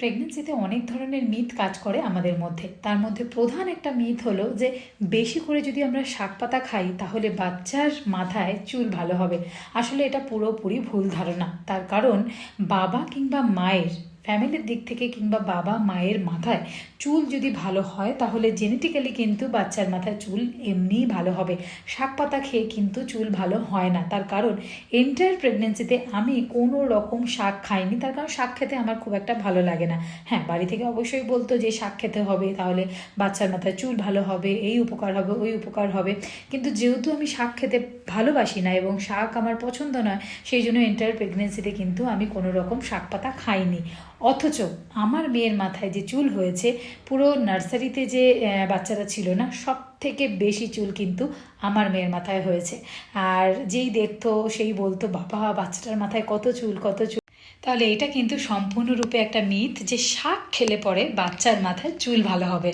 প্রেগনেন্সিতে অনেক ধরনের মিথ কাজ করে আমাদের মধ্যে। তার মধ্যে প্রধান একটা মিথ হলো যে বেশি করে যদি আমরা শাক পাতা খাই তাহলে বাচ্চার মাথায় চুল ভালো হবে। আসলে এটা পুরোপুরি ভুল ধারণা। তার কারণ বাবা কিংবা মায়ের ফ্যামিলির দিক থেকে কিংবা বাবা মায়ের মাথায় চুল যদি ভালো হয় তাহলে জেনেটিক্যালি কিন্তু বাচ্চার মাথায় চুল এমনিই ভালো হবে। শাক পাতা খেয়ে কিন্তু চুল ভালো হয় না। তার কারণ এন্টায়ার প্রেগনেন্সিতে আমি কোনো রকম শাক খাইনি, তার কারণ শাক খেতে আমার খুব একটা ভালো লাগে না। হ্যাঁ, বাড়ি থেকে অবশ্যই বলতো যে শাক খেতে হবে, তাহলে বাচ্চার মাথায় চুল ভালো হবে, এই উপকার হবে ওই উপকার হবে। কিন্তু যেহেতু আমি শাক খেতে ভালোবাসি না এবং শাক আমার পছন্দ নয়, সেই জন্য এন্টায়ার প্রেগনেন্সিতে কিন্তু আমি কোনো রকম শাক পাতা খাইনি। অথচ আমার মেয়ের মাথায় যে চুল হয়েছে, পুরো নার্সারিতে যে বাচ্চারা ছিল না, সব থেকে বেশি চুল কিন্তু আমার মেয়ের মাথায় হয়েছে। আর যেই দেখতো সেই বলতো, বাবা বাচ্চাটার মাথায় কত চুল কত চুল। তাহলে এটা কিন্তু সম্পূর্ণরূপে একটা মিথ যে শাক খেলে পরে বাচ্চার মাথায় চুল ভালো হবে।